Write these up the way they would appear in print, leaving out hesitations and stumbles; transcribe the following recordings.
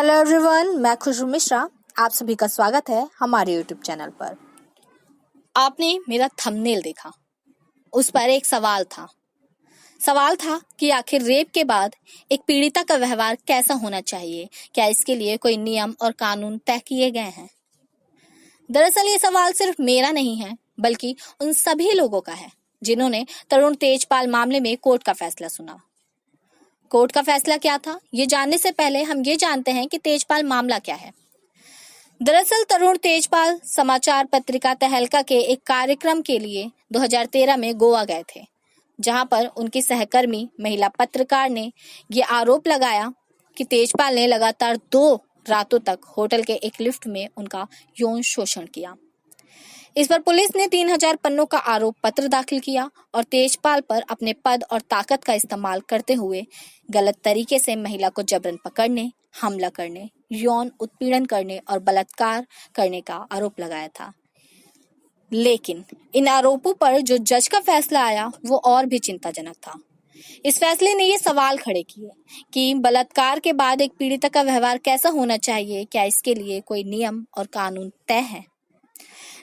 Hello everyone, मैं खुशबू मिश्रा। आप सभी का स्वागत है हमारे यूट्यूब चैनल पर। आपने मेरा थंबनेल देखा, उस पर एक सवाल था कि आखिर रेप के बाद एक पीड़िता का व्यवहार कैसा होना चाहिए, क्या इसके लिए कोई नियम और कानून तय किए गए हैं। दरअसल ये सवाल सिर्फ मेरा नहीं है, बल्कि उन सभी लोगों का है जिन्होंने तरुण तेजपाल मामले में कोर्ट का फैसला सुना। कोर्ट का फैसला क्या था, ये जानने से पहले हम ये जानते हैं कि तेजपाल मामला क्या है। दरअसल तरुण तेजपाल समाचार पत्रिका तहलका के एक कार्यक्रम के लिए 2013 में गोवा गए थे, जहां पर उनकी सहकर्मी महिला पत्रकार ने ये आरोप लगाया कि तेजपाल ने लगातार 2 रातों तक होटल के एक लिफ्ट में उनका यौन शोषण किया। इस पर पुलिस ने 3000 पन्नों का आरोप पत्र दाखिल किया और तेजपाल पर अपने पद और ताकत का इस्तेमाल करते हुए गलत तरीके से महिला को जबरन पकड़ने, हमला करने, यौन उत्पीड़न करने और बलात्कार करने का आरोप लगाया था। लेकिन इन आरोपों पर जो जज का फैसला आया वो और भी चिंताजनक था। इस फैसले ने ये सवाल खड़े किए कि बलात्कार के बाद एक पीड़िता का व्यवहार कैसा होना चाहिए, क्या इसके लिए कोई नियम और कानून तय है।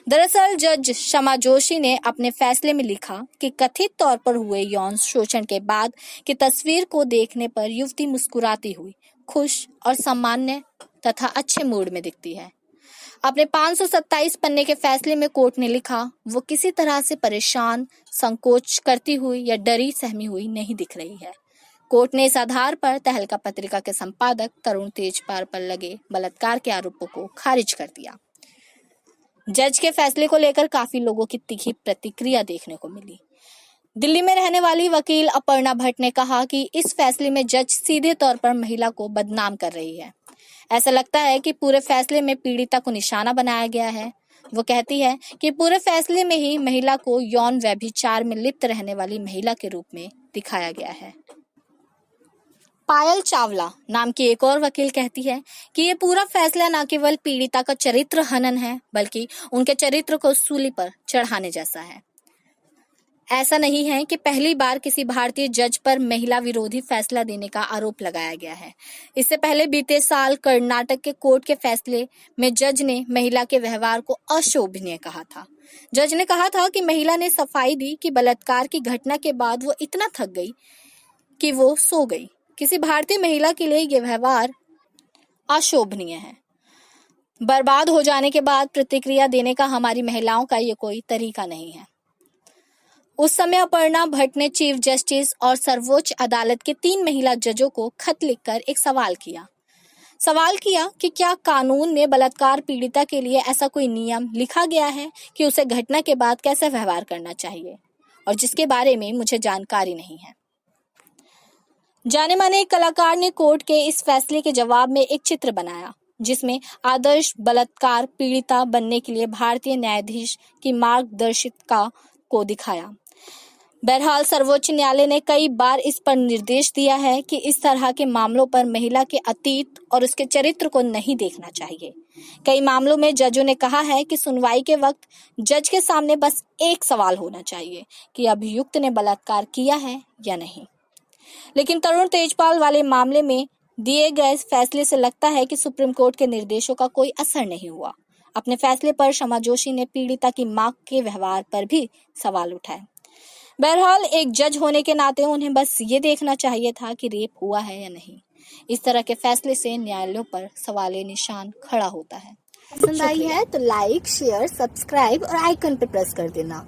दरअसल जज शमा जोशी ने अपने फैसले में लिखा कि कथित तौर पर हुए यौन शोषण के बाद की तस्वीर को देखने पर युवती मुस्कुराती हुई, खुश और सामान्य तथा अच्छे मूड में दिखती है। अपने 527 पन्ने के फैसले में कोर्ट ने लिखा, वो किसी तरह से परेशान, संकोच करती हुई या डरी सहमी हुई नहीं दिख रही है। कोर्ट ने इस आधार पर तहलका पत्रिका के संपादक तरुण तेजपाल पर लगे बलात्कार के आरोपों को खारिज कर दिया। जज के फैसले को लेकर काफी लोगों की तीखी प्रतिक्रिया देखने को मिली। दिल्ली में रहने वाली वकील अपर्णा भट्ट ने कहा कि इस फैसले में जज सीधे तौर पर महिला को बदनाम कर रही है। ऐसा लगता है कि पूरे फैसले में पीड़िता को निशाना बनाया गया है। वो कहती है कि पूरे फैसले में ही महिला को यौन व्यभिचार में लिप्त रहने वाली महिला के रूप में दिखाया गया है। पायल चावला नाम की एक और वकील कहती है कि ये पूरा फैसला न केवल पीड़िता का चरित्र हनन है, बल्कि उनके चरित्र को सूली पर चढ़ाने जैसा है। ऐसा नहीं है कि पहली बार किसी भारतीय जज पर महिला विरोधी फैसला देने का आरोप लगाया गया है। इससे पहले बीते साल कर्नाटक के कोर्ट के फैसले में जज ने महिला के व्यवहार को अशोभनीय कहा था। जज ने कहा था कि महिला ने सफाई दी कि बलात्कार की घटना के बाद वो इतना थक गई कि वो सो गई। किसी भारतीय महिला के लिए यह व्यवहार अशोभनीय है। बर्बाद हो जाने के बाद प्रतिक्रिया देने का हमारी महिलाओं का ये कोई तरीका नहीं है। उस समय अपर्णा भट्ट ने चीफ जस्टिस और सर्वोच्च अदालत के 3 महिला जजों को खत लिखकर एक सवाल किया कि क्या कानून में बलात्कार पीड़िता के लिए ऐसा कोई नियम लिखा गया है कि उसे घटना के बाद कैसे व्यवहार करना चाहिए, और जिसके बारे में मुझे जानकारी नहीं है। जाने माने एक कलाकार ने कोर्ट के इस फैसले के जवाब में एक चित्र बनाया, जिसमें आदर्श बलात्कार पीड़िता बनने के लिए भारतीय न्यायाधीश की मार्गदर्शिका को दिखाया। बहरहाल सर्वोच्च न्यायालय ने कई बार इस पर निर्देश दिया है कि इस तरह के मामलों पर महिला के अतीत और उसके चरित्र को नहीं देखना चाहिए। कई मामलों में जजों ने कहा है कि सुनवाई के वक्त जज के सामने बस एक सवाल होना चाहिए कि अभियुक्त ने बलात्कार किया है या नहीं। लेकिन तरुण तेजपाल वाले मामले में दिए गए फैसले से लगता है कि सुप्रीम कोर्ट के निर्देशों का कोई असर नहीं हुआ। अपने फैसले पर शमा जोशी ने पीड़िता की मां के व्यवहार पर भी सवाल उठाए। बहरहाल एक जज होने के नाते उन्हें बस ये देखना चाहिए था कि रेप हुआ है या नहीं। इस तरह के फैसले से न्यायालयों पर सवालिया निशान खड़ा होता है। पसंद आई है तो लाइक, शेयर, सब्सक्राइब और आइकन पे प्रेस कर देना।